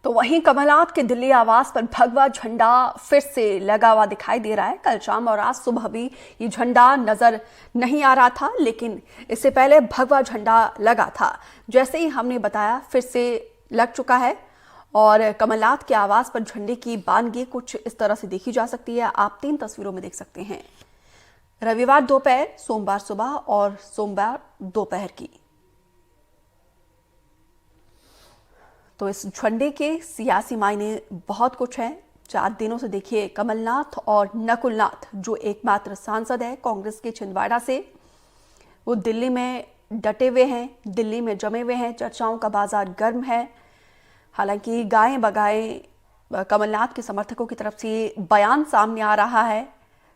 तो वहीं कमलनाथ के दिल्ली आवास पर भगवा झंडा फिर से लगा हुआ दिखाई दे रहा है। कल शाम और आज सुबह भी ये झंडा नजर नहीं आ रहा था, लेकिन इससे पहले भगवा झंडा लगा था। जैसे ही हमने बताया फिर से लग चुका है और कमलनाथ के आवास पर झंडे की बानगी कुछ इस तरह से देखी जा सकती है। आप 3 तस्वीरों में देख सकते हैं, रविवार दोपहर, सोमवार सुबह और सोमवार दोपहर की। तो इस झंडे के सियासी मायने बहुत कुछ हैं। 4 दिनों से देखिए कमलनाथ और नकुलनाथ, जो एकमात्र सांसद है कांग्रेस के छिंदवाड़ा से, वो दिल्ली में डटे हुए हैं, दिल्ली में जमे हुए हैं। चर्चाओं का बाजार गर्म है। हालांकि गाएं बगाएं कमलनाथ के समर्थकों की तरफ से बयान सामने आ रहा है।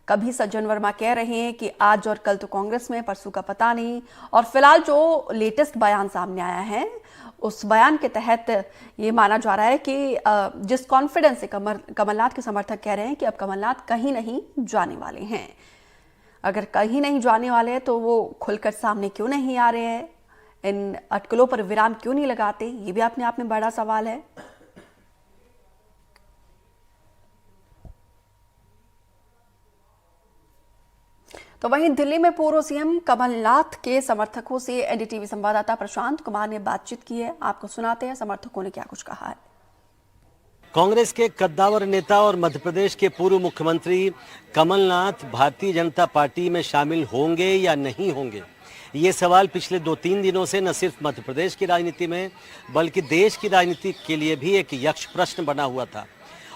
कभी सज्जन वर्मा कह रहे हैं कि आज और कल तो कांग्रेस में, परसों का पता नहीं। और फिलहाल जो लेटेस्ट बयान सामने आया है, उस बयान के तहत ये माना जा रहा है कि जिस कॉन्फिडेंस से कमलनाथ के समर्थक कह रहे हैं कि अब कमलनाथ कहीं नहीं जाने वाले हैं। अगर कहीं नहीं जाने वाले हैं तो वो खुलकर सामने क्यों नहीं आ रहे हैं, इन अटकलों पर विराम क्यों नहीं लगाते, ये भी अपने आप में बड़ा सवाल है। तो वहीं दिल्ली में पूर्व सीएम कमलनाथ के समर्थकों से एनडीटीवी संवाददाता प्रशांत कुमार ने बातचीत की है। आपको सुनाते हैं समर्थकों ने क्या कुछ कहा है। कांग्रेस के कद्दावर नेता और मध्य प्रदेश के पूर्व मुख्यमंत्री कमलनाथ भारतीय जनता पार्टी में शामिल होंगे या नहीं होंगे, ये सवाल पिछले 2-3 दिनों से न सिर्फ मध्य प्रदेश की राजनीति में बल्कि देश की राजनीति के लिए भी एक यक्ष प्रश्न बना हुआ था।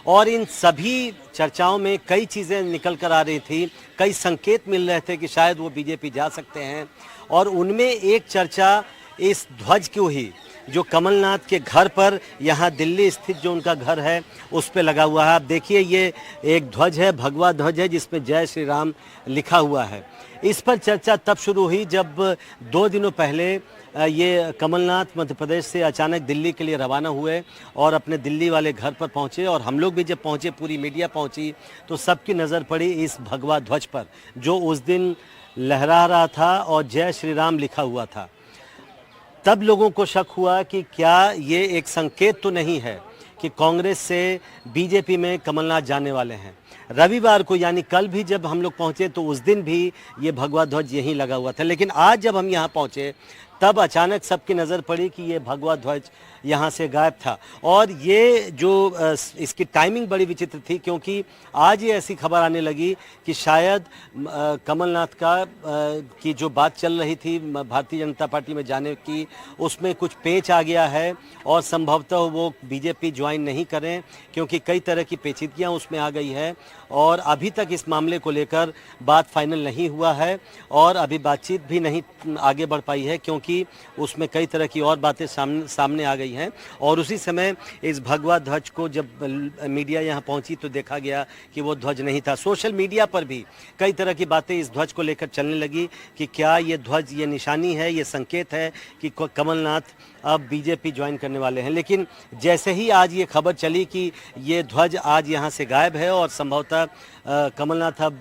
और इन सभी चर्चाओं में कई चीज़ें निकल कर आ रही थी, कई संकेत मिल रहे थे कि शायद वो बीजेपी जा सकते हैं। और उनमें एक चर्चा इस ध्वज की हुई जो कमलनाथ के घर पर, यहाँ दिल्ली स्थित जो उनका घर है, उस पे लगा हुआ है। आप देखिए, ये एक ध्वज है, भगवा ध्वज है, जिसमें जय श्री राम लिखा हुआ है। इस पर चर्चा तब शुरू हुई जब 2 दिनों पहले ये कमलनाथ मध्य प्रदेश से अचानक दिल्ली के लिए रवाना हुए और अपने दिल्ली वाले घर पर पहुंचे। और हम लोग भी जब पहुंचे, पूरी मीडिया पहुंची, तो सबकी नज़र पड़ी इस भगवा ध्वज पर जो उस दिन लहरा रहा था और जय श्री राम लिखा हुआ था। तब लोगों को शक हुआ कि क्या ये एक संकेत तो नहीं है कि कांग्रेस से बीजेपी में कमलनाथ जाने वाले हैं। रविवार को यानी कल भी जब हम लोग पहुंचे तो उस दिन भी ये भगवा ध्वज यहीं लगा हुआ था, लेकिन आज जब हम यहाँ पहुंचे तब अचानक सबकी नज़र पड़ी कि ये भगवा ध्वज यहाँ से गायब था। और ये जो इसकी टाइमिंग बड़ी विचित्र थी, क्योंकि आज ये ऐसी खबर आने लगी कि शायद कमलनाथ की जो बात चल रही थी भारतीय जनता पार्टी में जाने की, उसमें कुछ पेच आ गया है और संभवतः वो बीजेपी ज्वाइन नहीं करें, क्योंकि कई तरह की पेचीदगियाँ उसमें आ गई है। और अभी तक इस मामले को लेकर बात फाइनल नहीं हुआ है और अभी बातचीत भी नहीं आगे बढ़ पाई है, क्योंकि उसमें कई तरह की और बातें सामने आ गई हैं। और उसी समय इस भगवा ध्वज को जब मीडिया यहाँ पहुंची तो देखा गया कि वो ध्वज नहीं था। सोशल मीडिया पर भी कई तरह की बातें इस ध्वज को लेकर चलने लगी कि क्या ये ध्वज, ये निशानी है, ये संकेत है कि कमलनाथ अब बीजेपी ज्वाइन करने वाले हैं। लेकिन जैसे ही आज ये खबर चली कि ये ध्वज आज यहाँ से गायब है और संभवतः कमलनाथ अब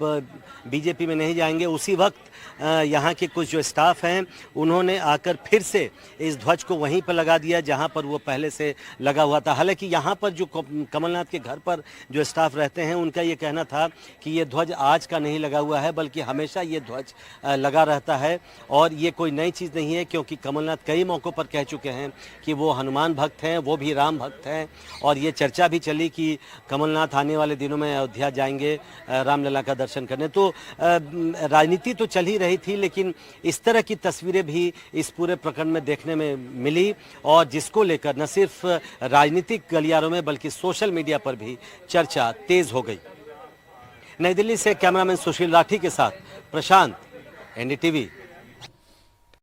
बीजेपी में नहीं जाएंगे, उसी वक्त यहाँ के कुछ जो स्टाफ हैं उन्होंने आकर फिर से इस ध्वज को वहीं पर लगा दिया जहाँ पर वो पहले से लगा हुआ था। हालांकि यहाँ पर जो कमलनाथ के घर पर जो स्टाफ रहते हैं उनका ये कहना था कि ये ध्वज आज का नहीं लगा हुआ है, बल्कि हमेशा ये ध्वज लगा रहता है और ये कोई नई चीज़ नहीं है, क्योंकि कमलनाथ कई मौक़ों पर कह चुके हैं कि वो हनुमान भक्त हैं, वो भी राम भक्त हैं। और ये चर्चा भी चली कि कमलनाथ आने वाले दिनों में अयोध्या जाएंगे रामलला का दर्शन करने। तो राजनीति तो चल ही रही थी, लेकिन इस तरह की तस्वीरें भी इस पूरे प्रकरण में देखने में मिली और जिसको लेकर न सिर्फ राजनीतिक गलियारों में बल्कि सोशल मीडिया पर भी चर्चा तेज हो गई। नई दिल्ली से कैमरामैन सुशील राठी के साथ प्रशांत, एनडीटीवी।